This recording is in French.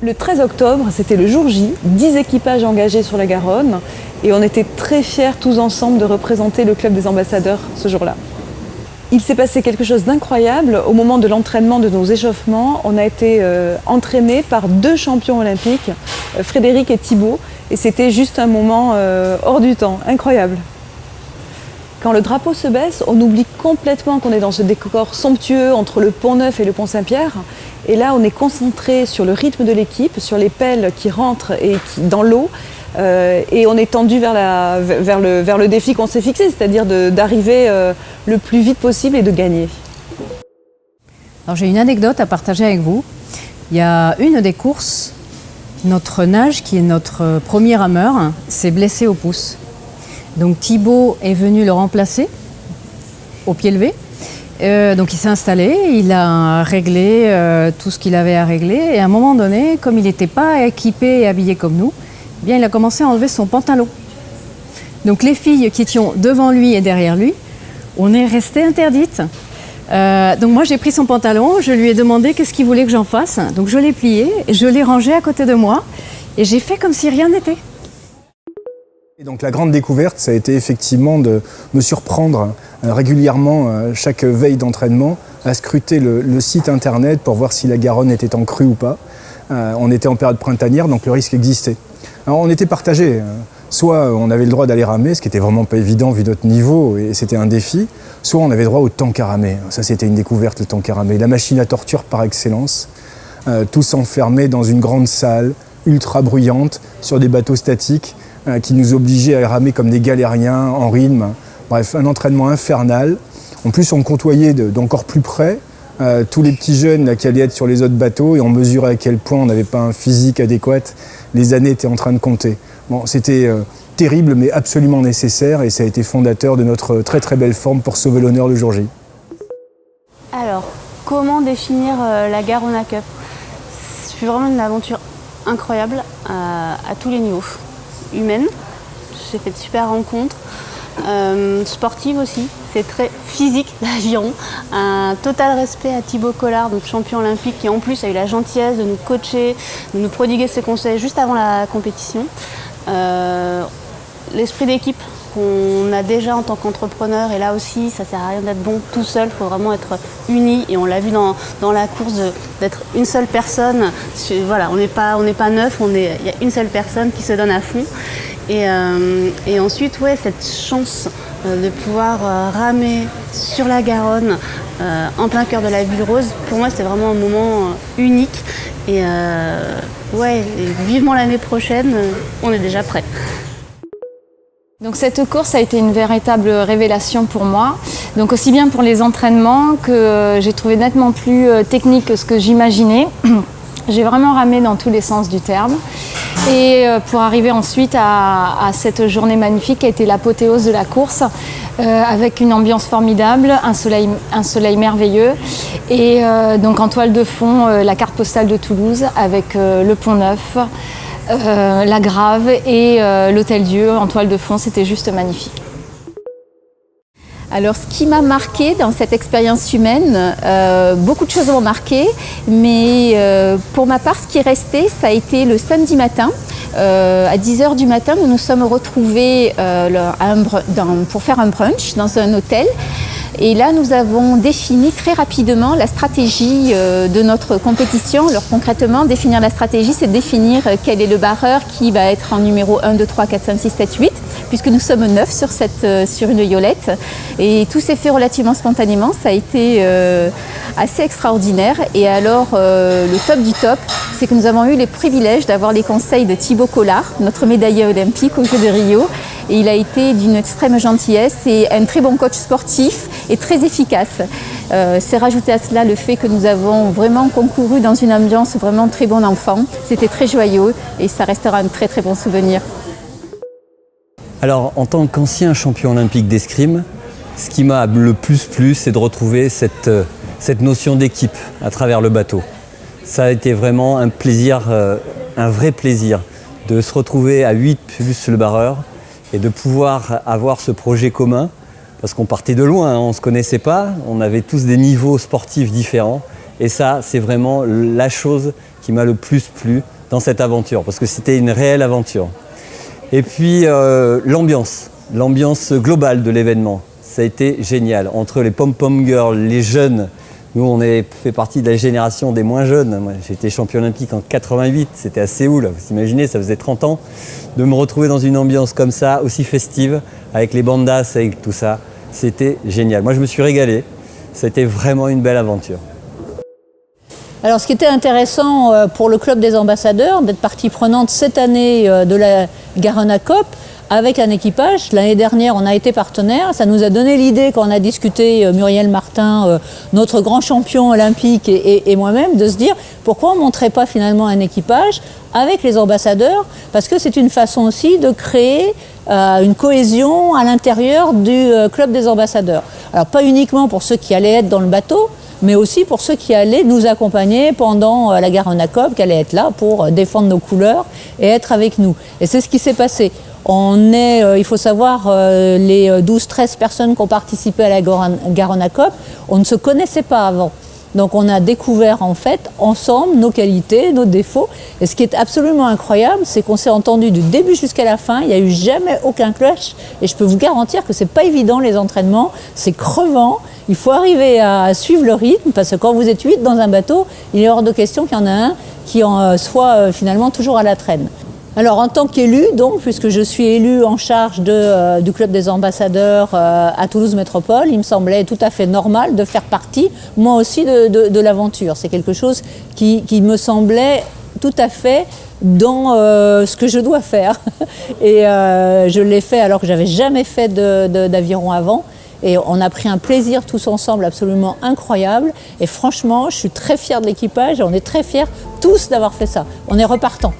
Le 13 octobre, c'était le jour J, 10 équipages engagés sur la Garonne et on était très fiers tous ensemble de représenter le club des ambassadeurs ce jour-là. Il s'est passé quelque chose d'incroyable. Au moment de l'entraînement de nos échauffements, on a été entraînés par 2 champions olympiques, Frédéric et Thibaut, et c'était juste un moment hors du temps, incroyable. Quand le drapeau se baisse, on oublie complètement qu'on est dans ce décor somptueux entre le Pont-Neuf et le Pont-Saint-Pierre. Et là, on est concentré sur le rythme de l'équipe, sur les pelles qui rentrent dans l'eau. Et on est tendu vers le défi qu'on s'est fixé, c'est-à-dire d'arriver le plus vite possible et de gagner. Alors j'ai une anecdote à partager avec vous. Il y a une des courses, notre nage, qui est notre premier rameur, s'est blessé au pouce. Donc Thibaut est venu le remplacer au pied levé. Donc il s'est installé, il a réglé tout ce qu'il avait à régler. Et à un moment donné, comme il n'était pas équipé et habillé comme nous, eh bien, il a commencé à enlever son pantalon. Donc les filles qui étions devant lui et derrière lui, on est restées interdites. Donc moi j'ai pris son pantalon, je lui ai demandé qu'est-ce qu'il voulait que j'en fasse. Donc je l'ai plié, je l'ai rangé à côté de moi et j'ai fait comme si rien n'était. Et donc la grande découverte, ça a été effectivement de me surprendre régulièrement chaque veille d'entraînement à scruter le site internet pour voir si la Garonne était en crue ou pas. On était en période printanière, donc le risque existait. Alors on était partagés. Soit on avait le droit d'aller ramer, ce qui était vraiment pas évident vu notre niveau et c'était un défi, soit on avait droit au tank à ramer. Ça c'était une découverte, le tank à ramer. La machine à torture par excellence, tous enfermés dans une grande salle, ultra bruyante, sur des bateaux statiques, qui nous obligeait à ramer comme des galériens en rythme. Bref, un entraînement infernal. En plus, on côtoyait d'encore plus près tous les petits jeunes là, qui allaient être sur les autres bateaux et on mesurait à quel point on n'avait pas un physique adéquat. Les années étaient en train de compter. Bon, c'était terrible, mais absolument nécessaire et ça a été fondateur de notre très très belle forme pour sauver l'honneur le jour J. Alors, comment définir la Garona Cup? C'est vraiment une aventure incroyable à tous les niveaux. Humaine, j'ai fait de super rencontres, sportive aussi, c'est très physique l'aviron, un total respect à Thibaut Collard, donc champion olympique qui en plus a eu la gentillesse de nous coacher, de nous prodiguer ses conseils juste avant la compétition. L'esprit d'équipe qu'on a déjà en tant qu'entrepreneur et là aussi ça sert à rien d'être bon tout seul, il faut vraiment être uni et on l'a vu dans la course d'être une seule personne. Voilà, on n'est pas 9, il y a une seule personne qui se donne à fond et ensuite ouais, cette chance de pouvoir ramer sur la Garonne en plein cœur de la Ville Rose, pour moi c'était vraiment un moment unique et ouais, et vivement l'année prochaine, on est déjà prêts. Donc cette course a été une véritable révélation pour moi, donc aussi bien pour les entraînements que j'ai trouvé nettement plus technique que ce que j'imaginais. J'ai vraiment ramé dans tous les sens du terme et pour arriver ensuite à cette journée magnifique qui a été l'apothéose de la course avec une ambiance formidable, un soleil merveilleux et donc en toile de fond la carte postale de Toulouse avec le Pont-Neuf. La Grave et l'Hôtel-Dieu en toile de fond, c'était juste magnifique. Alors ce qui m'a marqué dans cette expérience humaine, beaucoup de choses m'ont marqué, mais pour ma part ce qui est resté, ça a été le samedi matin. À 10h du matin, nous nous sommes retrouvés pour faire un brunch dans un hôtel. Et là, nous avons défini très rapidement la stratégie de notre compétition. Alors concrètement, définir la stratégie, c'est définir quel est le barreur qui va être en numéro 1, 2, 3, 4, 5, 6, 7, 8, puisque nous sommes 9 sur une yolette. Et tout s'est fait relativement spontanément, ça a été assez extraordinaire. Et alors, le top du top, c'est que nous avons eu les privilèges d'avoir les conseils de Thibaut Collard, notre médaillé olympique aux Jeux de Rio. Et il a été d'une extrême gentillesse et un très bon coach sportif et très efficace. C'est rajouté à cela le fait que nous avons vraiment concouru dans une ambiance vraiment très bon enfant. C'était très joyeux et ça restera un très très bon souvenir. Alors en tant qu'ancien champion olympique d'escrime, ce qui m'a le plus plu, c'est de retrouver cette notion d'équipe à travers le bateau. Ça a été vraiment un plaisir, un vrai plaisir de se retrouver à 8 plus le barreur et de pouvoir avoir ce projet commun, parce qu'on partait de loin, on ne se connaissait pas, on avait tous des niveaux sportifs différents, et ça, c'est vraiment la chose qui m'a le plus plu dans cette aventure, parce que c'était une réelle aventure. Et puis l'ambiance globale de l'événement, ça a été génial. Entre les pom-pom girls, les jeunes, nous on fait partie de la génération des moins jeunes. Moi, j'ai été champion olympique en 88, c'était à Séoul, vous imaginez, ça faisait 30 ans. De me retrouver dans une ambiance comme ça, aussi festive, avec les bandas, avec tout ça, c'était génial. Moi je me suis régalé, c'était vraiment une belle aventure. Alors, ce qui était intéressant pour le club des ambassadeurs, d'être partie prenante cette année de la Garona Cup avec un équipage. L'année dernière, on a été partenaire. Ça nous a donné l'idée, quand on a discuté, Muriel Martin, notre grand champion olympique et moi-même, de se dire pourquoi on ne montrait pas finalement un équipage avec les ambassadeurs, parce que c'est une façon aussi de créer une cohésion à l'intérieur du club des ambassadeurs. Alors, pas uniquement pour ceux qui allaient être dans le bateau, mais aussi pour ceux qui allaient nous accompagner pendant la Garona Cup, qui allaient être là pour défendre nos couleurs et être avec nous. Et c'est ce qui s'est passé. On est, il faut savoir, les 12-13 personnes qui ont participé à la Garona Cup, on ne se connaissait pas avant. Donc on a découvert en fait ensemble nos qualités, nos défauts. Et ce qui est absolument incroyable, c'est qu'on s'est entendu du début jusqu'à la fin. Il n'y a eu jamais aucun clash. Et je peux vous garantir que c'est pas évident les entraînements, c'est crevant. Il faut arriver à suivre le rythme, parce que quand vous êtes 8 dans un bateau, il est hors de question qu'il y en a un qui soit finalement toujours à la traîne. Alors en tant qu'élue, donc, puisque je suis élue en charge du club des ambassadeurs à Toulouse Métropole, il me semblait tout à fait normal de faire partie, moi aussi, de l'aventure. C'est quelque chose qui me semblait tout à fait dans ce que je dois faire. Et je l'ai fait alors que j'avais jamais fait d'aviron avant. Et on a pris un plaisir tous ensemble absolument incroyable. Et franchement, je suis très fière de l'équipage et on est très fiers tous d'avoir fait ça. On est repartants.